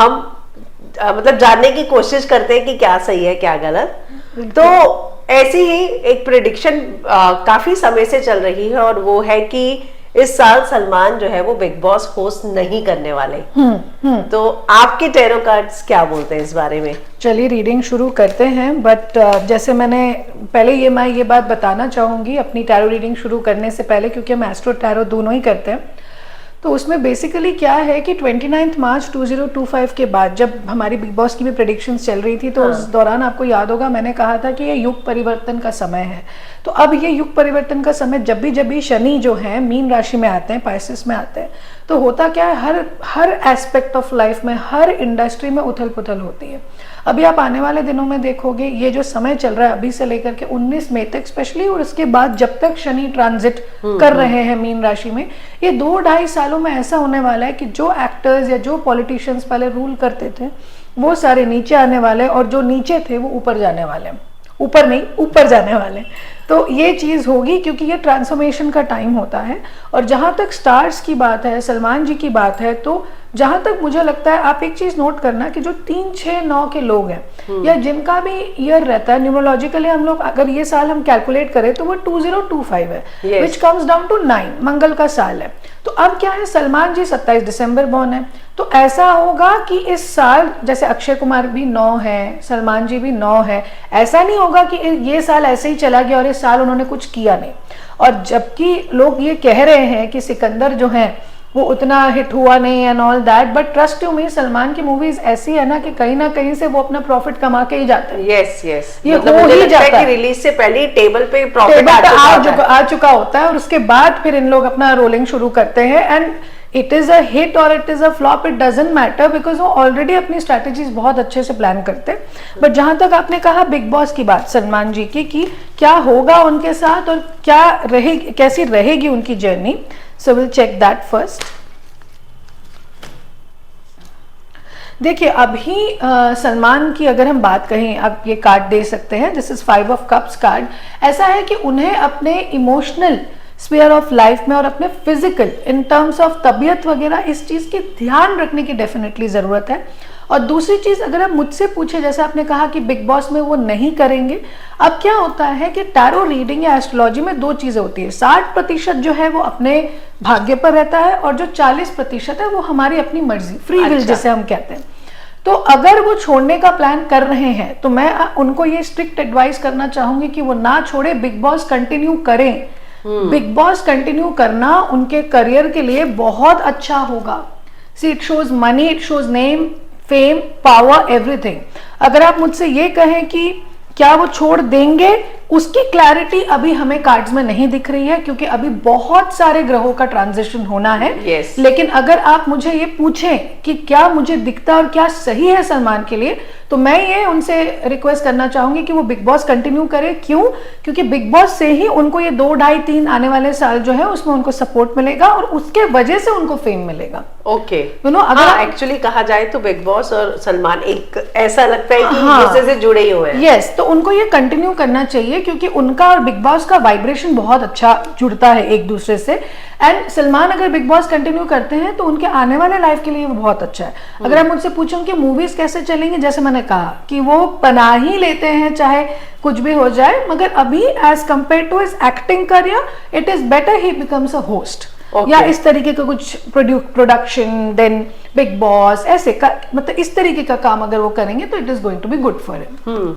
हम मतलब जानने की कोशिश करते हैं कि क्या सही है क्या गलत। तो ऐसी ही एक प्रेडिक्शन काफी समय से चल रही है, और वो है कि इस साल सलमान जो है वो बिग बॉस होस्ट नहीं करने वाले। तो आपके टैरो कार्ड्स क्या बोलते हैं इस बारे में? चलिए रीडिंग शुरू करते हैं। बट जैसे मैंने पहले मैं ये बात बताना चाहूँगी अपनी टैरो रीडिंग शुरू करने से पहले, क्योंकि हम एस्ट्रो टैरो दोनों ही करते हैं। तो उसमें बेसिकली क्या है कि 29 मार्च 2025 के बाद जब हमारी बिग बॉस की भी प्रेडिक्शंस चल रही थी, तो उस दौरान आपको याद होगा मैंने कहा था कि ये युग परिवर्तन का समय है। तो अब ये युग परिवर्तन का समय जब भी शनि जो है मीन राशि में आते हैं, पाइसेस में आते हैं, तो होता क्या है, हर एस्पेक्ट ऑफ लाइफ में, हर इंडस्ट्री में उथल पुथल होती है। अभी आप आने वाले दिनों में देखोगे ये जो समय चल रहा है अभी से लेकर के 19 मई तक स्पेशली, और उसके बाद जब तक शनि ट्रांजिट कर रहे हैं मीन राशि में, ये 2-2.5 सालों में ऐसा होने वाला है कि जो एक्टर्स या जो पॉलिटिशियंस पहले रूल करते थे वो सारे नीचे आने वाले, और जो नीचे थे वो ऊपर जाने वाले, ऊपर नहीं ऊपर जाने वाले। तो ये चीज़ होगी क्योंकि ये ट्रांसफॉर्मेशन का टाइम होता है। और जहाँ तक स्टार्स की बात है, सलमान जी की बात है, तो जहाँ तक मुझे लगता है आप एक चीज़ नोट करना कि जो 3, 6, 9 के लोग हैं या जिनका भी ईयर रहता है, न्यूमरोलॉजिकली हम लोग अगर ये साल हम कैलकुलेट करें तो वो 2025 है, विच कम्स डाउन टू 9, मंगल का साल है। तो अब क्या है, सलमान जी 27 दिसंबर बॉर्न है, तो ऐसा होगा कि इस साल जैसे अक्षय कुमार भी 9 है, सलमान जी भी 9 है, ऐसा नहीं होगा कि ये साल ऐसे ही चला गया और इस साल उन्होंने कुछ किया नहीं। और जबकि लोग ये कह रहे हैं कि सिकंदर जो है वो उतना हिट हुआ नहीं and all that, but trust you me, Salman की मूवीज ऐसी है ना कि कहीं ना कहीं से वो अपना प्रॉफिट कमा के ही जाते हैं। यस यस, ये मतलब हो ही जाता है कि रिलीज से पहले टेबल पे प्रॉफिट आ चुका होता है, और उसके बाद फिर इन लोग अपना रोलिंग शुरू करते हैं। And it is a hit और it is a flop, it doesn't matter, because वो ऑलरेडी अपनी स्ट्रैटेजीज बहुत अच्छे से प्लान करते हैं। बट जहां तक आपने कहा बिग बॉस की बात सलमान जी की कि क्या होगा उनके साथ और क्या रहेगी, कैसी रहेगी उनकी journey, so will check that first. देखिए अभी सलमान की अगर हम बात कहें, आप ये कार्ड दे सकते हैं, this is 5 of cups card. ऐसा है कि उन्हें अपने इमोशनल स्फीयर ऑफ लाइफ में और अपने फिजिकल इन टर्म्स ऑफ तबीयत वगैरह इस चीज़ की ध्यान रखने की डेफिनेटली ज़रूरत है। और दूसरी चीज़ अगर आप मुझसे पूछे, जैसे आपने कहा कि बिग बॉस में वो नहीं करेंगे, अब क्या होता है कि टैरो रीडिंग या एस्ट्रोलॉजी में 2 चीज़ें होती है, 60% जो है वो अपने भाग्य पर रहता है और जो 40% है वो हमारी अपनी मर्जी, फ्री विल जिसे हम कहते हैं। तो अगर वो छोड़ने का प्लान कर रहे हैं तो मैं उनको ये स्ट्रिक्ट एडवाइस करना चाहूंगी कि वो ना छोड़े, बिग बॉस कंटिन्यू करें। बिग बॉस कंटिन्यू करना उनके करियर के लिए बहुत अच्छा होगा। See it shows money, it shows name, fame, power, everything. अगर आप मुझसे ये कहें कि क्या वो छोड़ देंगे, उसकी क्लैरिटी अभी हमें कार्ड्स में नहीं दिख रही है क्योंकि अभी बहुत सारे ग्रहों का ट्रांजिशन होना है। yes. लेकिन अगर आप मुझे ये पूछें कि क्या मुझे दिखता और क्या सही है सलमान के लिए, तो मैं ये उनसे रिक्वेस्ट करना चाहूंगी कि वो बिग बॉस कंटिन्यू करें। क्यों? क्योंकि बिग बॉस से ही उनको ये 2, 2.5, 3 आने वाले साल जो है उसमें उनको सपोर्ट मिलेगा और उसके वजह से उनको फेम मिलेगा। ओके, अगर एक्चुअली कहा जाए तो बिग बॉस और सलमान एक ऐसा लगता है कि दूसरे से जुड़े ही हुए हैं। यस, तो उनको ये कंटिन्यू करना चाहिए क्योंकि उनका और बिग बॉस का वाइब्रेशन बहुत अच्छा जुड़ता है एक दूसरे से। एंड सलमान अगर बिग बॉस कंटिन्यू करते हैं तो उनके आने वाले लाइफ के लिए वो बहुत अच्छा है। अगर आप मुझसे पूछें कि मूवीज कैसे चलेंगे, जैसे मैंने कहा कि वो पनाह ही लेते हैं चाहे कुछ भी हो जाए, मगर अभी as compare to his acting career it is better he becomes a host या इस तरीके का कुछ प्रोडक्शन, देन बिग बॉस, ऐसे का मतलब इस तरीके का काम अगर वो करेंगे तो it is going to be good for him.